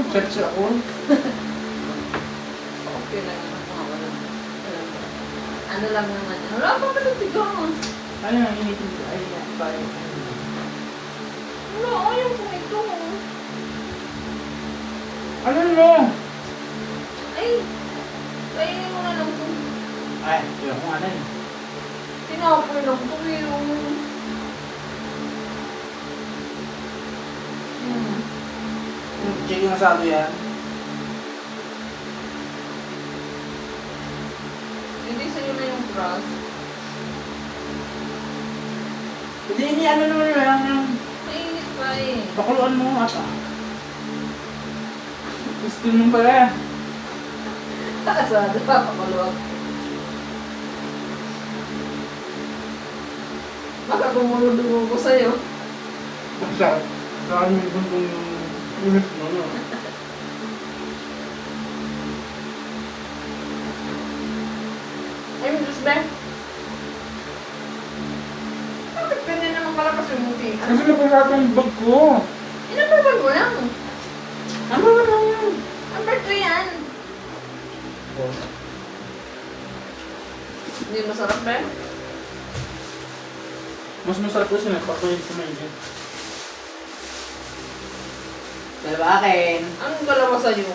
Search ako. Okay lang naman mga wala. Ano lang naman yan. Wala pa pala tigas. Ano yung initin ko? Ay, bayo. Wala, ayaw ko ito. Ano mo? Ay, kainin mo na lang ito. Ay, yun kung ano eh. Tinapoy lang ito pero... Chicken asado yan. Hindi sa'yo na yung crust. Hindi, ano naman lang. Mainit pa eh. Pakuluan mo ata. Gusto mo pala. Asado pa, pakaluwag. Baka gumulong ko sa'yo. Basta, saan yung buntong yung unit mo, no? Ay, Diyos ba? Bakit ganyan naman kalakas yung muti? Kasi napasado yung bag ko. Inapapag mo lang. Ano ba lang yun? Number 2 yan. Hindi masarap ba? Mas masarap kasi nagpakulit sa medyo. Dalawa akin. Anong dalawa sa'yo?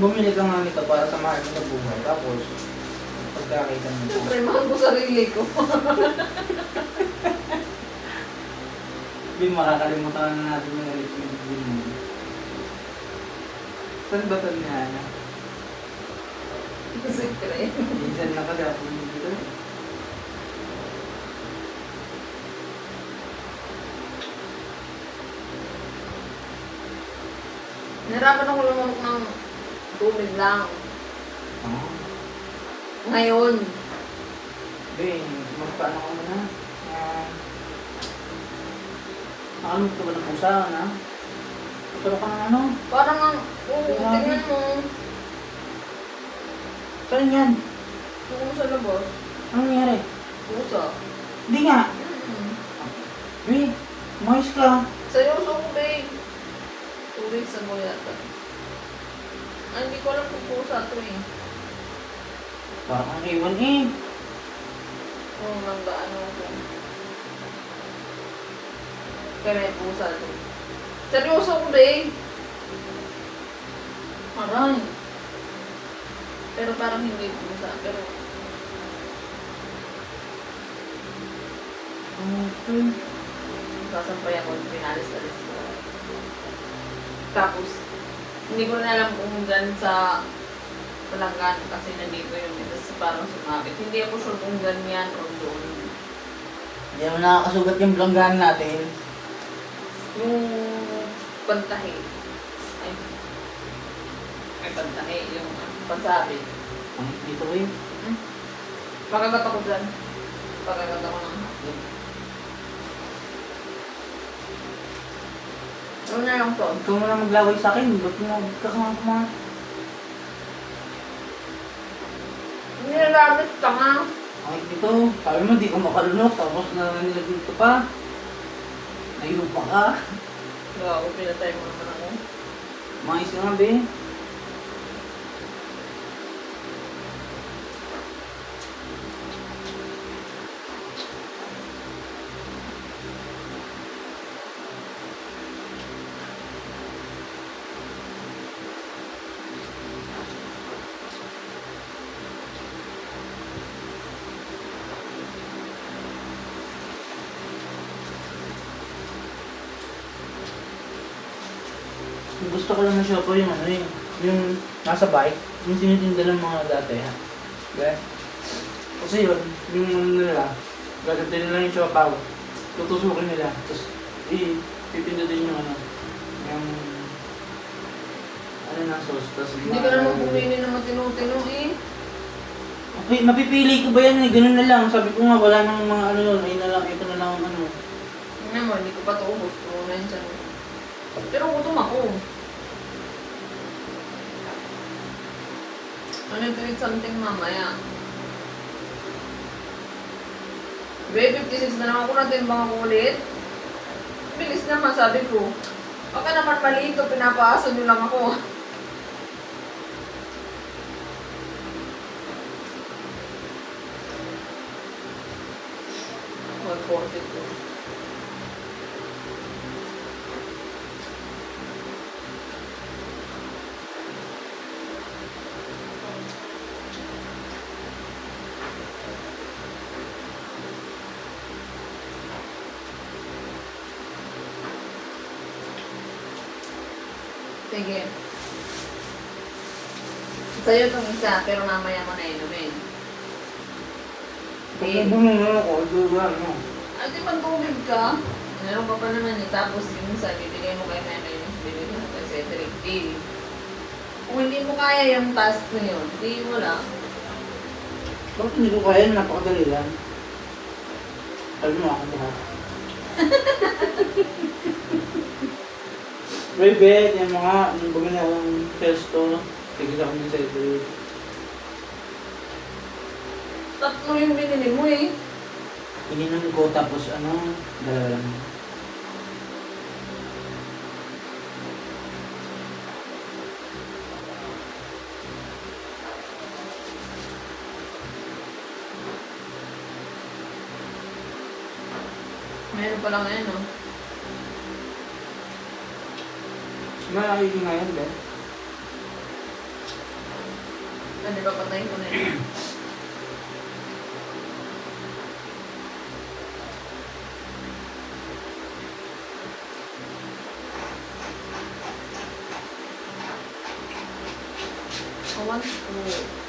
Bumili ka nga nito para sa mahal mo na buhay. Tapos, pagkakita mo ito. Siyempre, mahal ko sarili ko. Makakalimutan na natin yung ulit yung bibili mo. Saan ba ito niya? Siyempre. Minsan na kasi ako dito. Nahirapan ako lumunok ng tubig lang. Oo. Ngayon. Magpaano ka muna? Nakalunod ka ba ng pusa, na? Pero ka ng ano? Parang ang... Oo, Grabe. tingnan mo. Saan yan? Tungo sa labas. Anong nangyari? Pusa. Hindi nga. Mm-hmm. Mais ka. Seryoso ko, babe. 2 weeks ago yata. Ay, hindi ko alam kung pusa to eh. Parang kang iwan eh. Oo, nagdaano ko. Kaya may pusa to. Seryoso ko, babe. Aray. Pero parang hindi pusa. Pero, Okay. sasampay ako, pinalis-alis ko. Tapos, hindi ko na alam kung dyan sa palanggan kasi nandito yun. Tapos parang sumabit. Hindi ako sure kung ganyan o doon. Hindi naman nakakasugat yung blanggan natin. Yung pantahi. Ay pantahi. Yung pansabi. Dito eh. Pagagat ako dyan. Pagagat ako ng hapon. Ano na lang to? Ikaw mo na maglaway sa akin. Ba't mo nagkakamang Hindi nagamit ka nga. Ay, dito. Sabi mo, di ka makalunok. Tapos na nilagay ito pa. Nainom pa ka. Gawa, pinatay mo naman ako. Mais ka nga, be. Gusto ko lang na siya po yung ano eh. Yung nasa bike. Yung tinitinda ng mga dati ha. Okay? Kasi yun, yung ano nila, gagawin nila yung siopaw. Tutusukin nila. Tapos, pipindutin yung ano, yung ano ng sauce. Tapos, Hindi ka naman pumili ng matino-tino eh. Okay, mapipili ko ba yan eh? Ganun na lang. Sabi ko nga, wala nang mga ano yun. Ayun na lang, ito na lang ang ano. Tingnan mo, hindi ko pa ito ubos. Puro na yun siya. Pero gutom ako. Ano to eat something mamaya? Babe, 56 na lang ako natin baka ulit. Bilis naman, sabi ko. Baka naman mali ito, pinapaaso nyo lang ako. $142. Sige. Sa'yo itong isa, pero mamaya mo na inumin. Pag nabunong na ako, duga, no? Ay, di magtubig ka. Meron ka pa naman eh. Tapos yung isa, bibigay mo kay nanay. Bibigay mo kay Cedric. Deal. Kung hindi mo kaya yung task na yun, di mo lang. Bakit hindi ko kaya? Napakadali lang. Sabi mo ako lahat. Baby, yung mga, yung bumili akong pesto, tigil ako ng Cedric. Tatlo yung binili mo eh. Ininom ko tapos ano, dalawa lang. Meron pa lang ngayon, no? Malaki nga yan, Ben. Di ba patayin ko na yun? Awan ko.